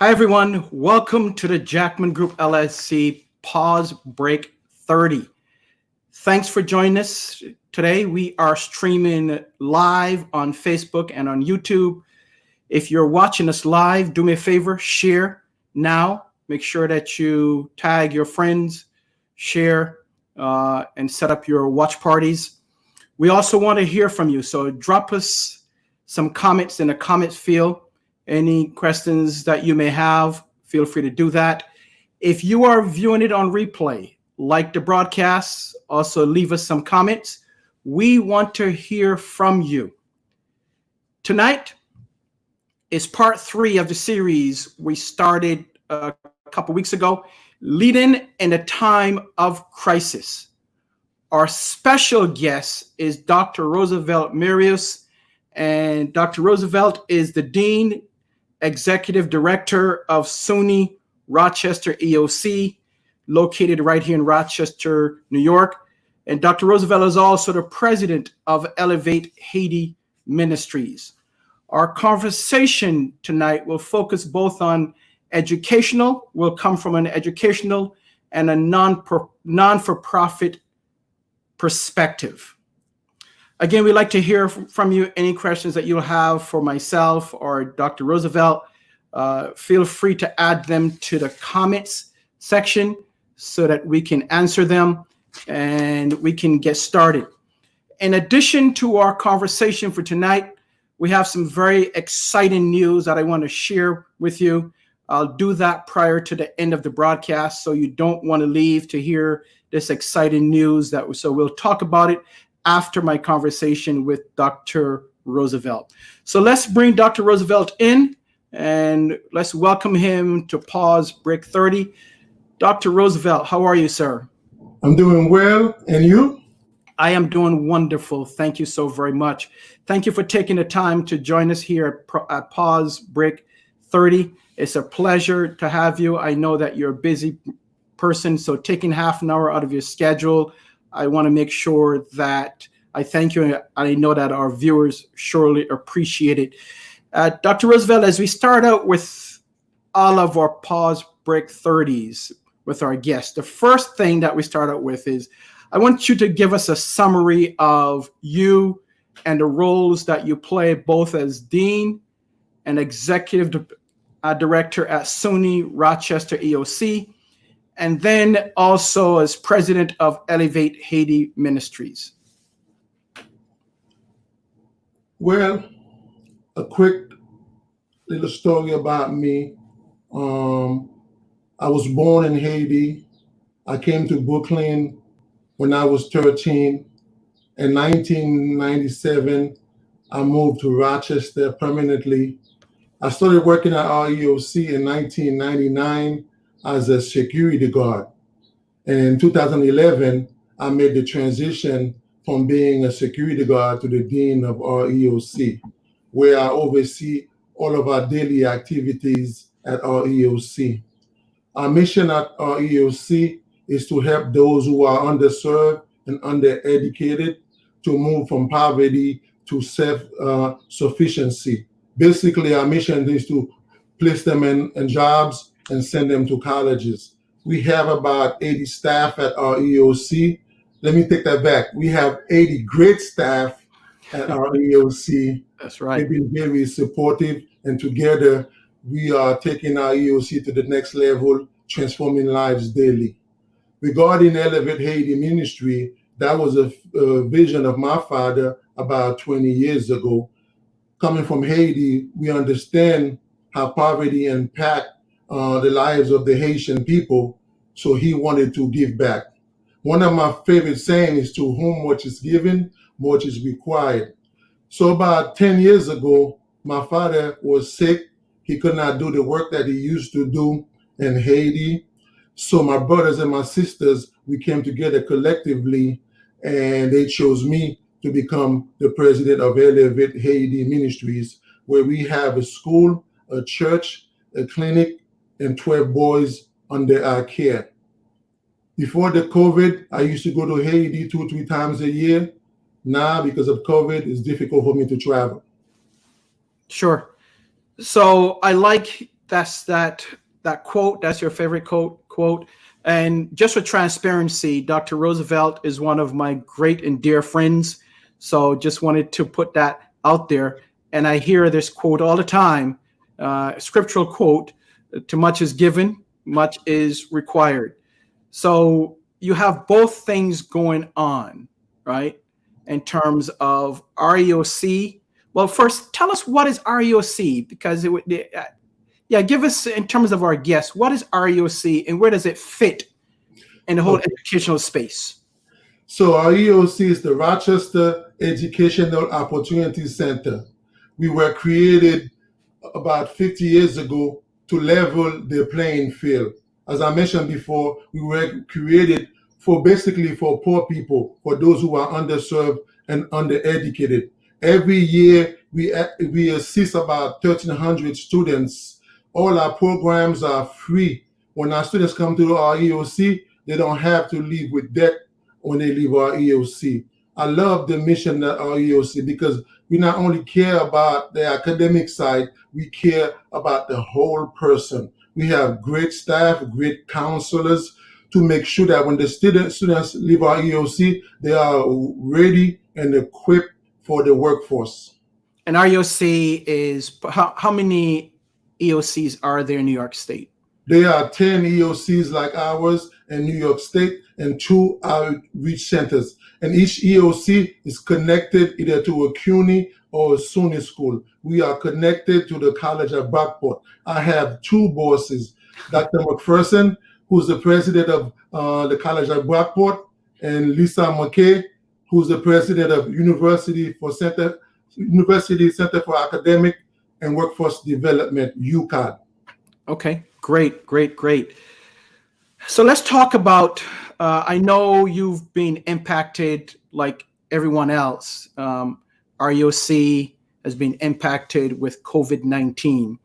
Hi, everyone. Welcome to the Jackman Group LLC Pause Break 30. Thanks for joining us today. We are streaming live on Facebook and on YouTube. If you're watching us live, do me a favor, share now. Make sure that you tag your friends, share, and set up your watch parties. We also want to hear from you, so drop us some comments in the comments field. Any questions that you may have, feel free to do that. If you are viewing it on replay, like the broadcast, also leave us some comments. We want to hear from you. Tonight is part 3 of the series we started a couple weeks ago, Leading in a Time of Crisis. Our special guest is Dr. Roosevelt Mareus, and Dr. Roosevelt is the Dean Executive Director of SUNY Rochester EOC, located right here in Rochester, New York. And Dr. Roosevelt is also the President of Elevate Haiti Ministries. Our conversation tonight will focus both on educational, will come from an educational and a non-for-profit perspective. Again, we'd like to hear from you any questions that you'll have for myself or Dr. Roosevelt. Feel free to add them to the comments section so that we can answer them and we can get started. In addition to our conversation for tonight, we have some very exciting news that I want to share with you. I'll do that prior to the end of the broadcast, so you don't want to leave to hear this exciting news. So we'll talk about it after my conversation with Dr. Roosevelt. So let's bring Dr. Roosevelt in and let's welcome him to Pause Break 30. Dr. Roosevelt, how are you, sir? I'm doing well, and you? I am doing wonderful. Thank you so very much. Thank you for taking the time to join us here at Pause Break 30. It's a pleasure to have you. I know that you're a busy person, so taking half an hour out of your schedule, I want to make sure that I thank you, and I know that our viewers surely appreciate it. Dr. Roosevelt, as we start out with all of our Pause Break 30s with our guests, the first thing that we start out with is I want you to give us a summary of you and the roles that you play both as Dean and Executive Director at SUNY Rochester EOC, and then also as President of Elevate Haiti Ministries. Well, a quick little story about me. I was born in Haiti. I came to Brooklyn when I was 13. In 1997, I moved to Rochester permanently. I started working at our EOC in 1999 as a security guard. And in 2011, I made the transition from being a security guard to the Dean of our EOC, where I oversee all of our daily activities at our EOC. Our mission at our EOC is to help those who are underserved and undereducated to move from poverty to self-sufficiency. Basically, our mission is to place them in jobs and send them to colleges. We have about 80 staff at our EOC. Let me take that back. We have 80 great staff at our EOC. That's right. They've been very supportive, and together we are taking our EOC to the next level, transforming lives daily. Regarding Elevate Haiti Ministry, that was a vision of my father about 20 years ago. Coming from Haiti, we understand how poverty impacts the lives of the Haitian people, so he wanted to give back. One of my favorite sayings is, to whom much is given, much is required. So about 10 years ago, my father was sick. He could not do the work that he used to do in Haiti. So my brothers and my sisters, we came together collectively, and they chose me to become the president of Elevate Haiti Ministries, where we have a school, a church, a clinic, and 12 boys under our care. Before the COVID, I used to go to Haiti 2-3 times a year. Now, because of COVID, it's difficult for me to travel. Sure. So I like that's that quote. That's your favorite quote. And just for transparency, Dr. Roosevelt is one of my great and dear friends. So just wanted to put that out there. And I hear this quote all the time, scriptural quote: "To much is given, much is required." So you have both things going on, right? In terms of REOC. Well, first, tell us what is REOC, because it would, yeah, give us, in terms of our guests, what is REOC and where does it fit in the whole educational space? So our EOC is the Rochester Educational Opportunity Center. We were created about 50 years ago to level the playing field. As I mentioned before, we were created for basically for poor people, for those who are underserved and undereducated. Every year we assist about 1,300 students. All our programs are free. When our students come to our EOC, they don't have to leave with debt when they leave our EOC. I love the mission at our EOC because we not only care about the academic side, we care about the whole person. We have great staff, great counselors to make sure that when the students leave our EOC, they are ready and equipped for the workforce. And REOC is, how many EOCs are there in New York State? There are 10 EOCs like ours in New York State and 2 outreach centers. And each EOC is connected either to a CUNY or a SUNY school. We are connected to the College of Brockport. I have 2 bosses, Dr. McPherson, who's the president of the College of Brockport, and Lisa McKay, who's the president of University Center for Academic and Workforce Development, UCAD. Okay, great. So let's talk about, I know you've been impacted like everyone else. REOC has been impacted with COVID-19.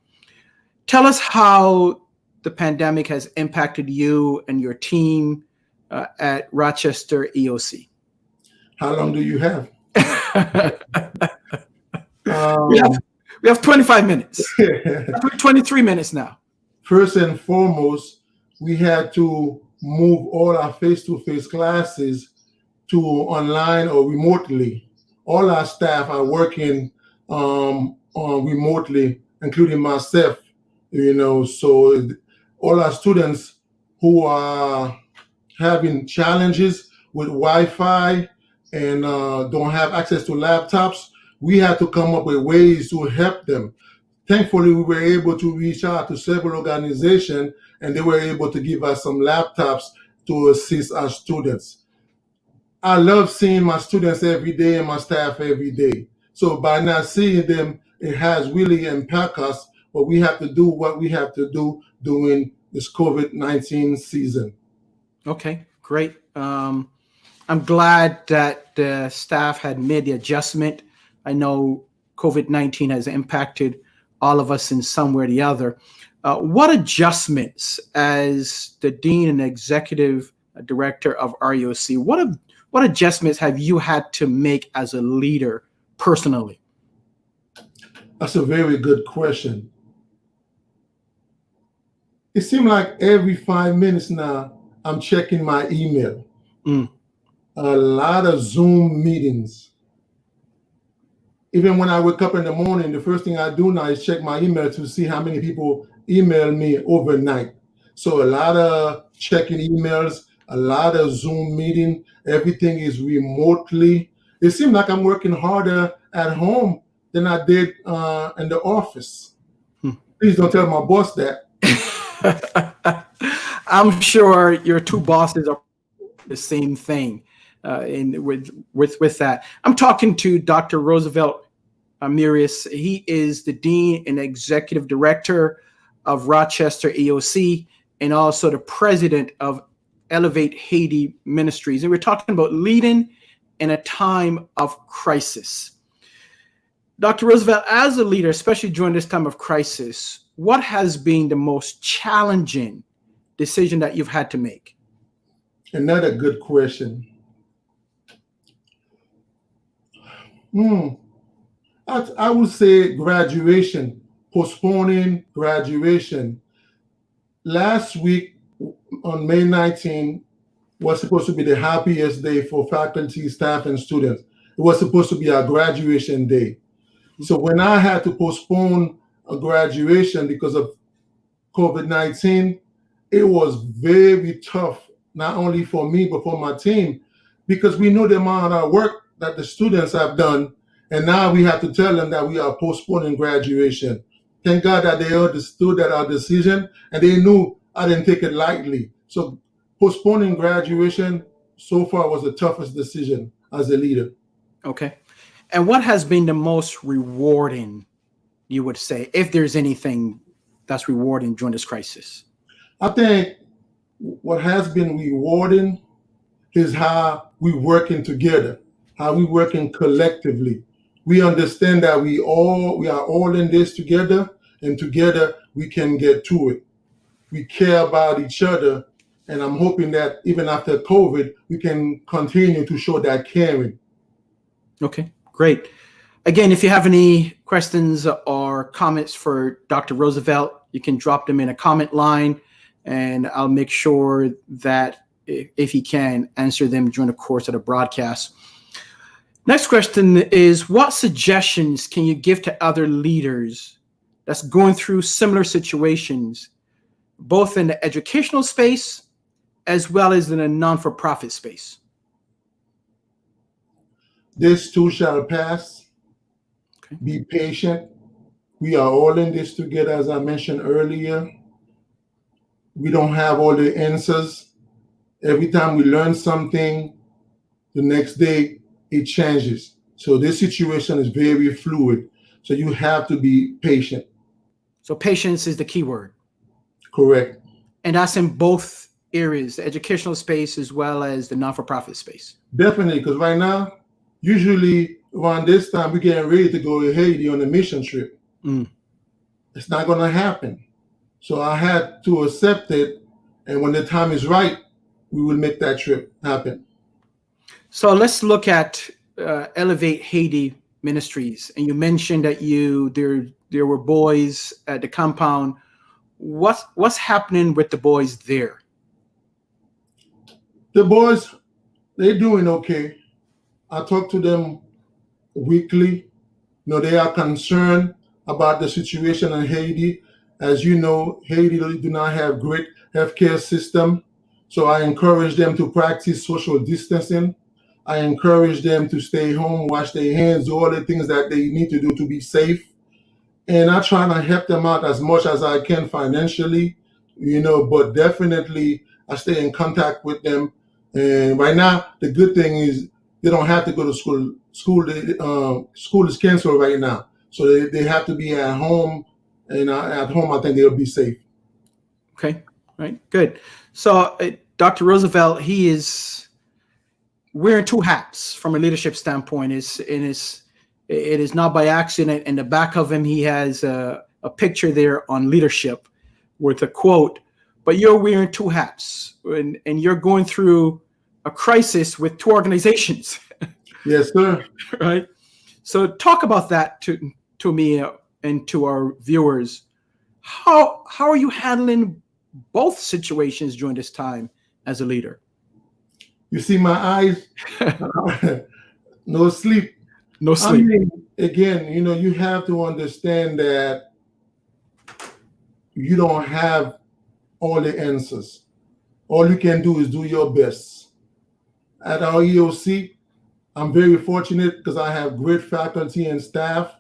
Tell us how the pandemic has impacted you and your team at Rochester EOC. How long do you have? We have 25 minutes. 23 minutes now. First and foremost, we had to move all our face-to-face classes to online or remotely. All our staff are working remotely, including myself. So all our students who are having challenges with Wi-Fi and don't have access to laptops, we had to come up with ways to help them. Thankfully, we were able to reach out to several organizations, and they were able to give us some laptops to assist our students. I love seeing my students every day and my staff every day. So by not seeing them, it has really impacted us, but we have to do what we have to do during this COVID-19 season. Okay, great. I'm glad that the staff had made the adjustment. I know COVID-19 has impacted all of us in some way or the other. What adjustments, as the dean and executive director of REOC, what adjustments have you had to make as a leader personally? That's a very good question. It seems like every 5 minutes now, I'm checking my email. A lot of Zoom meetings. Even when I wake up in the morning, the first thing I do now is check my email to see how many people email me overnight. So a lot of checking emails, a lot of Zoom meeting, everything is remotely. It seems like I'm working harder at home than I did in the office. Please don't tell my boss that. I'm sure your 2 bosses are the same thing. With that, I'm talking to Dr. Roosevelt Mareus. He is the dean and executive director of Rochester EOC, and also the president of Elevate Haiti Ministries. And we're talking about leading in a time of crisis. Dr. Roosevelt, as a leader, especially during this time of crisis, what has been the most challenging decision that you've had to make? Another good question. I would say graduation postponing graduation. Last week on May 19 was supposed to be the happiest day for faculty, staff, and students. It was supposed to be our graduation day. So when I had to postpone a graduation because of COVID-19, it was very tough, not only for me, but for my team, because we know the amount of work that the students have done. And now we have to tell them that we are postponing graduation. Thank God that they understood that our decision, and they knew I didn't take it lightly. So postponing graduation so far was the toughest decision as a leader. Okay. And what has been the most rewarding, you would say, if there's anything that's rewarding during this crisis? I think what has been rewarding is how we're working together, how we're working collectively. We understand that we are all in this together, and together we can get to it. We care about each other, and I'm hoping that even after COVID, we can continue to show that caring. Okay, great. Again, if you have any questions or comments for Dr. Roosevelt, you can drop them in a comment line, and I'll make sure that if he can, answer them during the course of the broadcast. Next question is, what suggestions can you give to other leaders that's going through similar situations, both in the educational space as well as in a non-for-profit space? This too shall pass. Okay. Be patient. We are all in this together, as I mentioned earlier. We don't have all the answers. Every time we learn something, the next day it changes. So this situation is very fluid. So you have to be patient. So patience is the key word. Correct. And that's in both areas, the educational space as well as the non-for-profit space. Definitely, because right now, usually around this time, we're getting ready to go to Haiti on a mission trip. It's not going to happen. So I had to accept it. And when the time is right, we will make that trip happen. So let's look at Elevate Haiti Ministries. And you mentioned that there were boys at the compound. What's happening with the boys there? The boys, they're doing okay. I talk to them weekly. They are concerned about the situation in Haiti. As you know, Haiti do not have great healthcare system. So I encourage them to practice social distancing. I encourage them to stay home, wash their hands, do all the things that they need to do to be safe. And I try to help them out as much as I can financially, but definitely I stay in contact with them. And right now, the good thing is they don't have to go to school. School is canceled right now. So they have to be at home. And at home, I think they'll be safe. Okay, right, good. So Dr. Roosevelt, he is wearing two hats from a leadership standpoint. It is not by accident. In the back of him, he has a picture there on leadership with a quote, but you're wearing two hats and you're going through a crisis with two organizations. Yes, sir. Right. So talk about that to me and to our viewers. How are you handling both situations during this time as a leader? You see my eyes? No sleep. No sleep. I mean, again, you have to understand that you don't have all the answers. All you can do is do your best. At our EOC, I'm very fortunate because I have great faculty and staff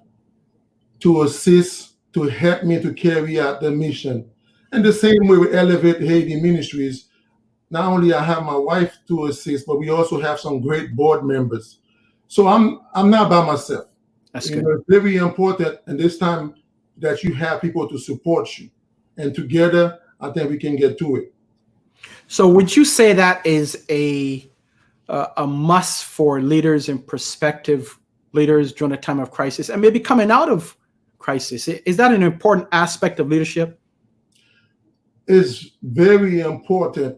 to assist, to help me to carry out the mission. And the same way with Elevate Haiti Ministries, not only I have my wife to assist, but we also have some great board members. So I'm not by myself. That's good. It's very important in this time that you have people to support you. And together, I think we can get to it. So would you say that is a must for leaders and prospective leaders during a time of crisis and maybe coming out of crisis? Is that an important aspect of leadership? It's very important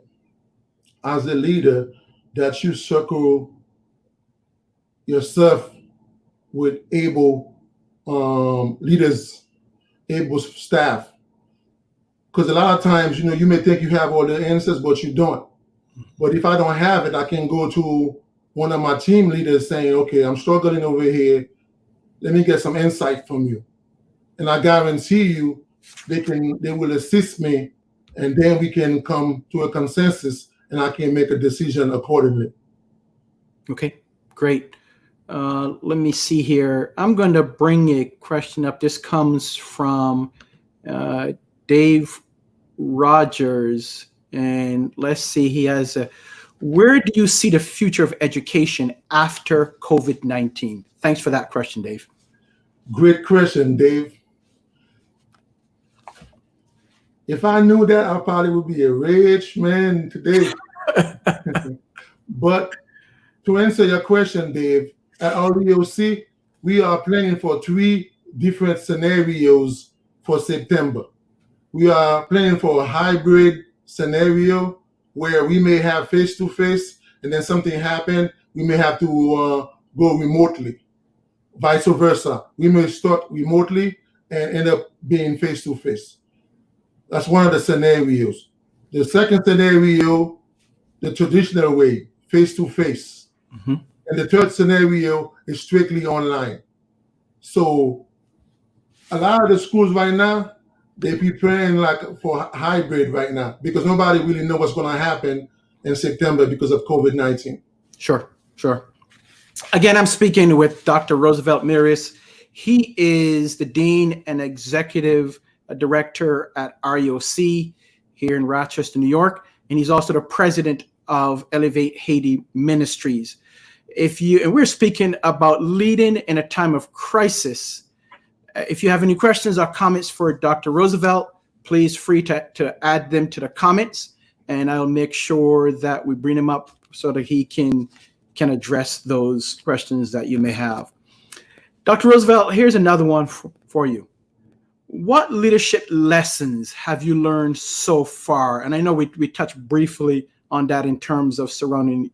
as a leader that you circle yourself with able leaders able staff. Because a lot of times, you may think you have all the answers, but you don't. But if I don't have it, I can go to one of my team leaders saying, okay, I'm struggling over here. Let me get some insight from you. And I guarantee you they will assist me, and then we can come to a consensus and I can make a decision accordingly. Okay, great. Let me see here. I'm going to bring a question up. This comes from Dave Rogers, and let's see, he has where do you see the future of education after COVID-19? Thanks for that question, Dave. Great question, Dave. If I knew that, I probably would be a rich man today. But to answer your question, Dave, at REOC, we are planning for 3 different scenarios for September. We are planning for a hybrid scenario where we may have face-to-face, and then something happen, we may have to go remotely. Vice versa, we may start remotely and end up being face-to-face. That's one of the scenarios. The second scenario, the traditional way, face-to-face. Mm-hmm. And the third scenario is strictly online. So a lot of the schools right now, they're preparing like for hybrid right now because nobody really knows what's going to happen in September because of COVID-19. Sure. Again, I'm speaking with Dr. Roosevelt Mareus. He is the Dean and Executive Director at REOC here in Rochester, New York, and he's also the President of Elevate Haiti Ministries. And we're speaking about leading in a time of crisis. If you have any questions or comments for Dr. Roosevelt, please free to add them to the comments, and I'll make sure that we bring him up so that he can address those questions that you may have. Dr. Roosevelt, here's another one for you. What leadership lessons have you learned so far? And I know we touched briefly on that in terms of surrounding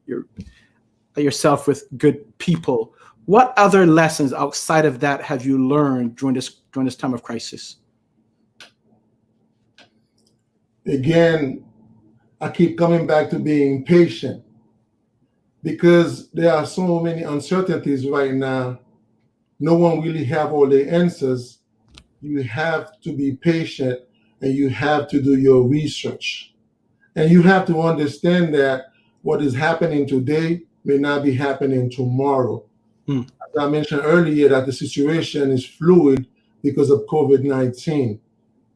yourself with good people. What other lessons outside of that have you learned during this time of crisis? Again, I keep coming back to being patient because there are so many uncertainties right now. No one really have all the answers. You have to be patient and you have to do your research. And you have to understand that what is happening today may not be happening tomorrow. As I mentioned earlier, that the situation is fluid because of COVID-19.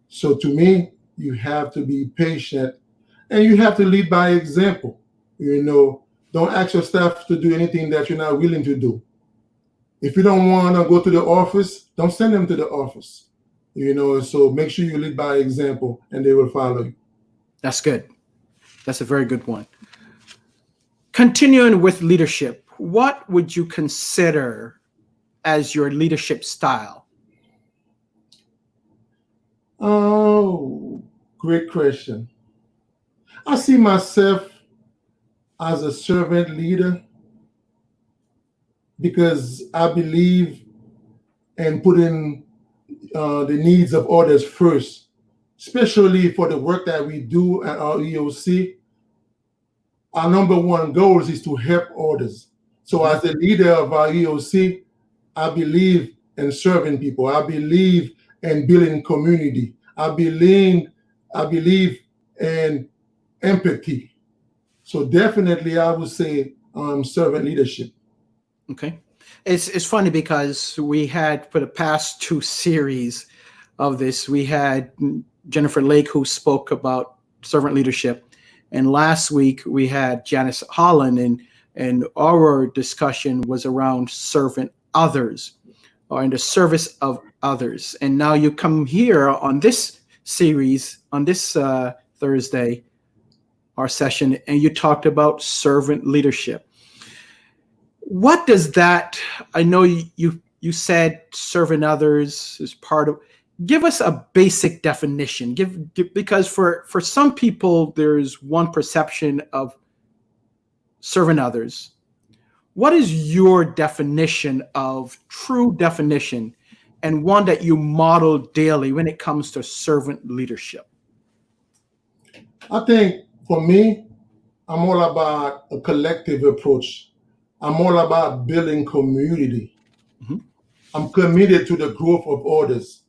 So to me, you have to be patient and you have to lead by example. Don't ask your staff to do anything that you're not willing to do. If you don't want to go to the office, don't send them to the office. So make sure you lead by example and they will follow you. That's good. That's a very good one. Continuing with leadership, what would you consider as your leadership style? Oh, great question. I see myself as a servant leader because I believe in putting the needs of others first, especially for the work that we do at our EOC. Our number one goal is to help others. So as the leader of our EOC, I believe in serving people. I believe in building community. I believe in empathy. So definitely I would say servant leadership. Okay. It's funny because we had, for the past 2 series of this, we had Jennifer Lake who spoke about servant leadership. And last week we had Janice Holland, and our discussion was around servant others, or in the service of others. And now you come here on this series, on this Thursday, our session, and you talked about servant leadership. What does that, I know you said serving others is part of, give us a basic definition. Because for some people, there's one perception of serving others. What is your definition of true definition? and one that you model daily when it comes to servant leadership? I think for me, I'm all about a collective approach. I'm all about building community. Mhm. I'm committed to the growth of others.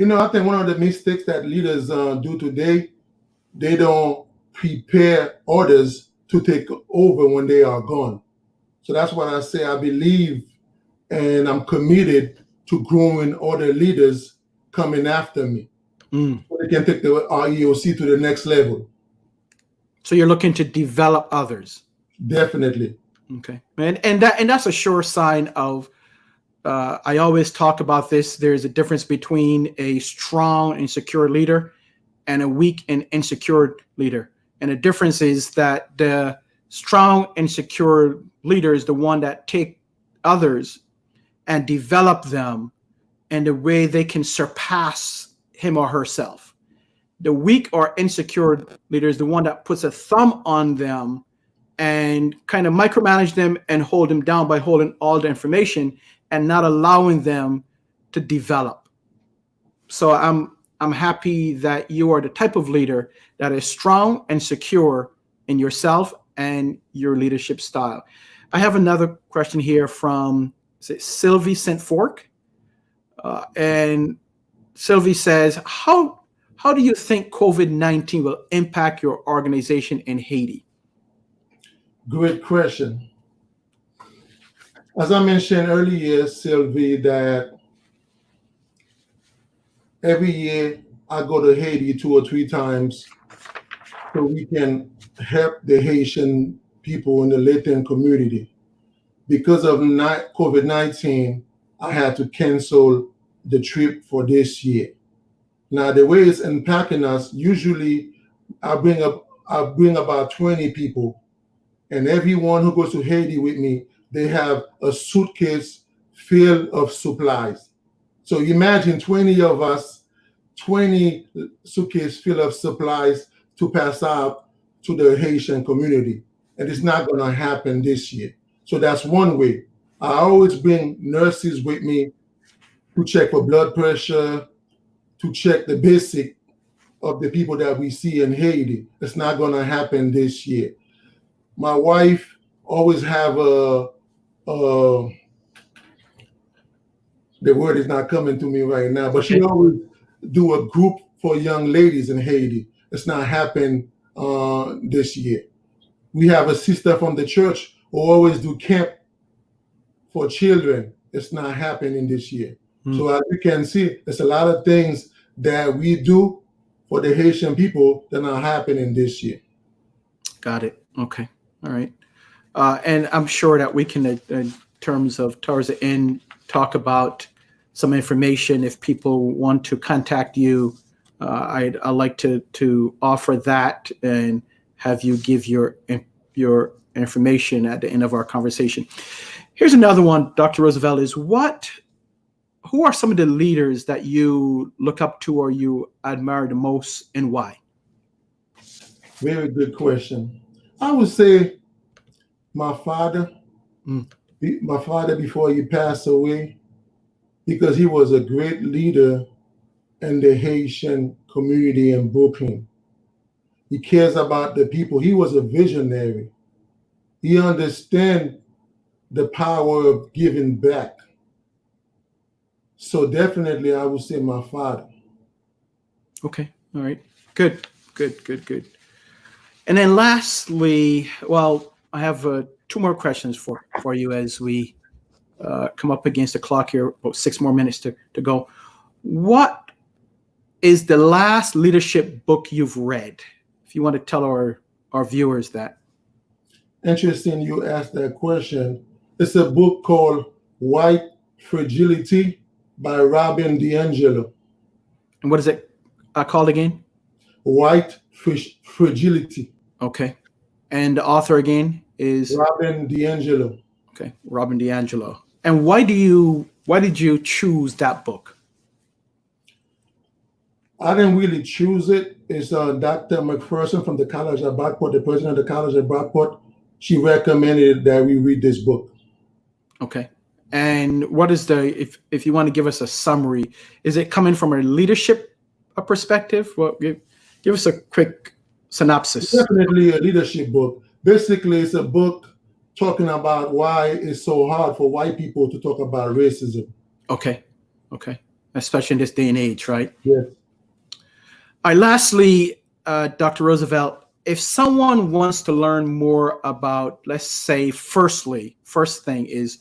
I think one of the mistakes that leaders do today, they don't prepare others to take over when they are gone. So that's what I say. I believe and I'm committed to growing other leaders coming after me. Mm. So they can take the REOC to the next level. So you're looking to develop others. Definitely. Okay. And that's a sure sign of, I always talk about this. There's a difference between a strong and secure leader and a weak and insecure leader. And the difference is that the strong and secure leader is the one that take others and develop them in the way they can surpass him or herself. The weak or insecure leader is the one that puts a thumb on them and kind of micromanage them and hold them down by holding all the information and not allowing them to develop. So I'm happy that you are the type of leader that is strong and secure in yourself and your leadership style. I have another question here from Sylvie St. Fork. And Sylvie says, how do you think COVID-19 will impact your organization in Haiti? Great question. As I mentioned earlier, Sylvie, that every year I go to Haiti 2 or 3 times so we can help the Haitian people in the Latin community. Because of COVID-19, I had to cancel the trip for this year. Now, the way it's impacting us, usually I bring about 20 people, and everyone who goes to Haiti with me, they have a suitcase filled of supplies. So imagine 20 of us, 20 suitcases filled of supplies to pass out to the Haitian community. And it's not going to happen this year. So that's one way. I always bring nurses with me to check for blood pressure, to check the basic of the people that we see in Haiti. It's not going to happen this year. My wife always have the word is not coming to me right now, but she always do a group for young ladies in Haiti. It's not happening this year. We have a sister from the church who always do camp for children. It's not happening this year. So as you can see, there's a lot of things that we do for the Haitian people that are happening this year. Got it. Okay. All right. And I'm sure that we can, in terms of towards the end, talk about some information. If people want to contact you, I'd like to offer that and have you give your information at the end of our conversation. Here's another one, Dr. Roosevelt, is who are some of the leaders that you look up to or you admire the most, and why? Very good question. I would say my father. My father before he passed away, because he was a great leader in the Haitian community in Brooklyn. He cares about the people. He was a visionary. He understands the power of giving back. So definitely I would say my father. Okay. All right. Good. And then lastly, well, I have 2 more questions for you as we come up against the clock here, about 6 more minutes to go. What is the last leadership book you've read? If you want to tell our viewers that. Interesting you asked that question. It's a book called White Fragility by Robin DiAngelo. And what is it called again? White Fragility. Okay. And the author again is? Robin DiAngelo. Okay, Robin DiAngelo. And why did you choose that book? I didn't really choose it. It's Dr. McPherson from the College of Brockport, the president of the College of Brockport. She recommended that we read this book. Okay. And what is if you want to give us a summary, is it coming from a leadership perspective? Well, give us a quick synopsis. Definitely a leadership book. Basically, it's a book talking about why it's so hard for white people to talk about racism. Okay. Especially in this day and age, right? Yes. All right, lastly, Dr. Roosevelt, if someone wants to learn more about, let's say, first thing is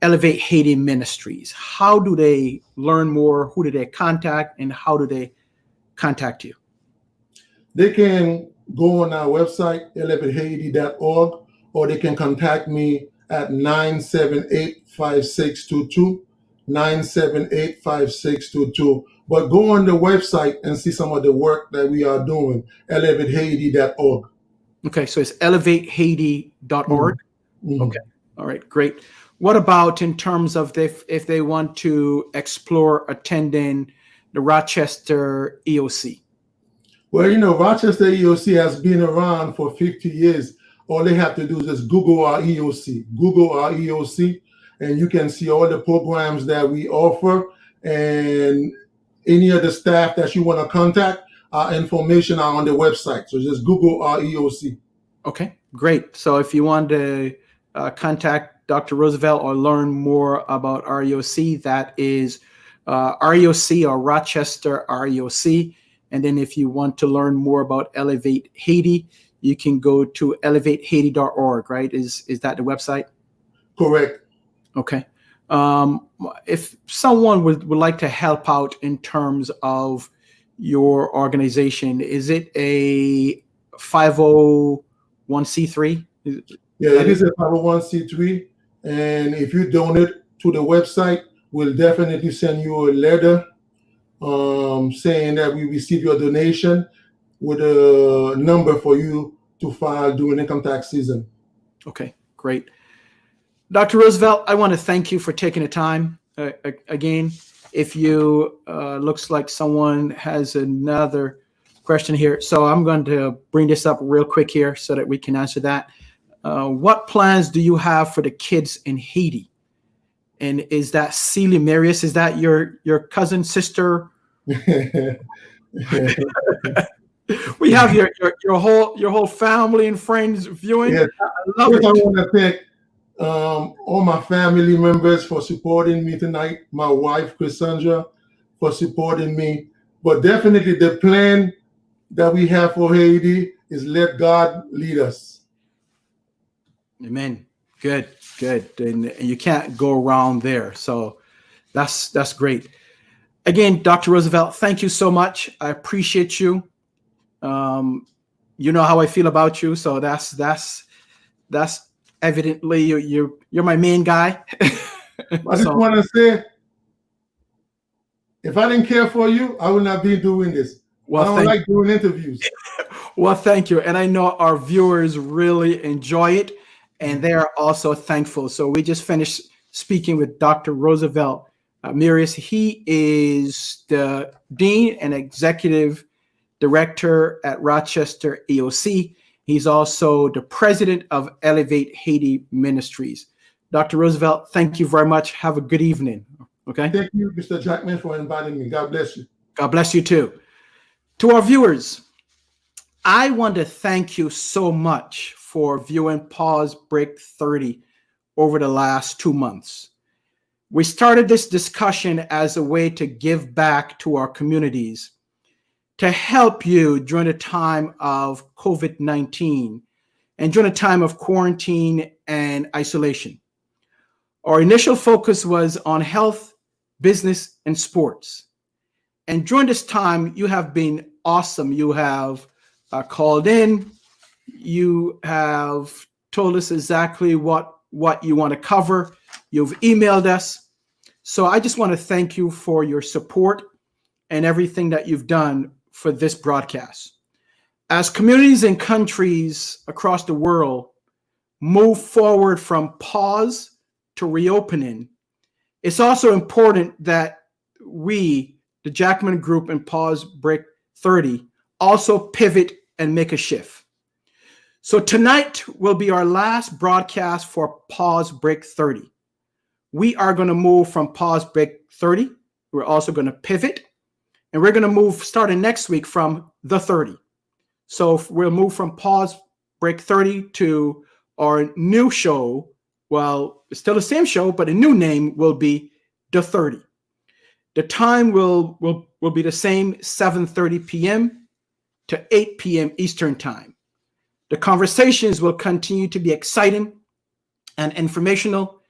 Elevate Haiti Ministries, how do they learn more? Who do they contact? And how do they contact you? They can go on our website, elevatehaiti.org, or they can contact me at 978-5622, 978-5622. But go on the website and see some of the work that we are doing, elevatehaiti.org. Okay, so it's elevatehaiti.org. Mm-hmm. Okay, all right, great. What about in terms of if they want to explore attending the Rochester EOC? Well, Rochester EOC has been around for 50 years. All they have to do is just Google our EOC, and you can see all the programs that we offer, and any of the staff that you want to contact, our information are on the website. So just Google our EOC. Okay, great. So if you want to contact Dr. Roosevelt or learn more about REOC, that is REOC or Rochester REOC. And then if you want to learn more about Elevate Haiti, you can go to elevatehaiti.org, right? Is that the website? Correct. Okay. If someone would like to help out in terms of your organization, is it a 501c3? Yeah, it is a 501c3. And if you donate to the website, we'll definitely send you a letter saying that we received your donation with a number for you to file during income tax season. Okay, great. Dr. Roosevelt, I want to thank you for taking the time. Again, if you looks like someone has another question here. So I'm going to bring this up real quick here so that we can answer that. What plans do you have for the kids in Haiti? And is that Celia Mareus? Is that your cousin, sister? We have your whole family and friends viewing. Yes, I want to thank all my family members for supporting me tonight. My wife, Cassandra, for supporting me. But definitely the plan that we have for Haiti is let God lead us. Amen. Good. And you can't go around there. So that's great. Again, Dr. Roosevelt, thank you so much. I appreciate you. You know how I feel about you. So that's evidently you're my main guy. I just want to say, if I didn't care for you, I would not be doing this. Well, I don't like doing interviews. Well, thank you. And I know our viewers really enjoy it, and they are also thankful. So we just finished speaking with Dr. Roosevelt Mareus. He is the Dean and Executive Director at Rochester EOC. He's also the President of Elevate Haiti Ministries. Dr. Roosevelt, thank you very much. Have a good evening. Okay. Thank you, Mr. Jackman, for inviting me. God bless you. God bless you too. To our viewers, I want to thank you so much for viewing Pause Break 30 over the last 2 months. We started this discussion as a way to give back to our communities, to help you during the time of COVID-19 and during the time of quarantine and isolation. Our initial focus was on health, business, and sports. And during this time, you have been awesome. You have called in. You have told us exactly what you want to cover. You've emailed us. So I just want to thank you for your support and everything that you've done for this broadcast. As communities and countries across the world move forward from pause to reopening, it's also important that we, the Jackman Group and Pause Break 30, also pivot and make a shift. So tonight will be our last broadcast for Pause Break 30. we are going to move from Pause Break 30. We're also going to pivot, and we're going to move starting next week from the 30. So we'll move from Pause Break 30 to our new show. Well, it's still the same show, but a new name will be the 30. The time will be the same, 7:30 p.m. to 8 p.m. Eastern Time. The conversations will continue to be exciting and informational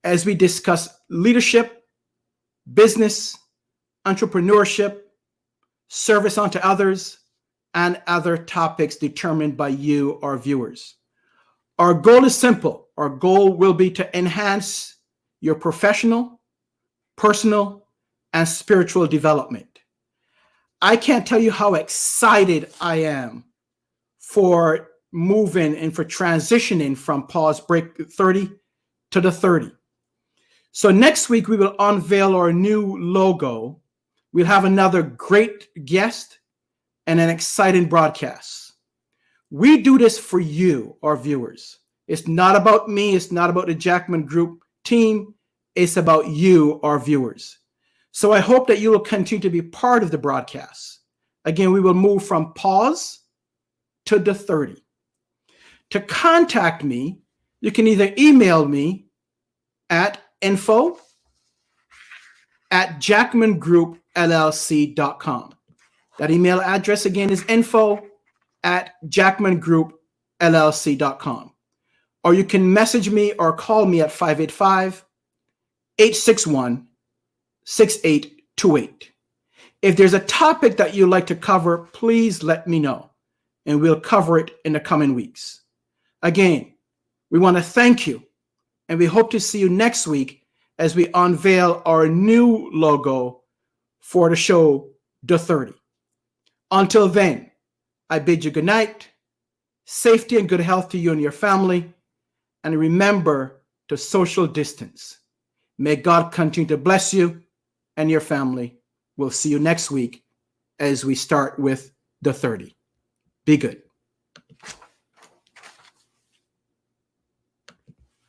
as we discuss leadership, business, entrepreneurship, service unto others, and other topics determined by you, our viewers. Our goal is simple. Our goal will be to enhance your professional, personal, and spiritual development. I can't tell you how excited I am for moving and for transitioning from Pause Break 30 to the 30. So next week, we will unveil our new logo. We'll have another great guest and an exciting broadcast. We do this for you, our viewers. It's not about me. It's not about the Jackman Group team. It's about you, our viewers. So I hope that you will continue to be part of the broadcast. Again, we will move from Pause to the 30. To contact me, you can either email me at info@jackmangroupllc.com. That email address again is info@jackmangroupllc.com. Or you can message me or call me at 585-861-6828. If there's a topic that you'd like to cover, please let me know, and we'll cover it in the coming weeks. Again, we want to thank you, and we hope to see you next week as we unveil our new logo for the show, The 30. Until then, I bid you good night, safety and good health to you and your family, and remember to social distance. May God continue to bless you and your family. We'll see you next week as we start with The 30. Be good.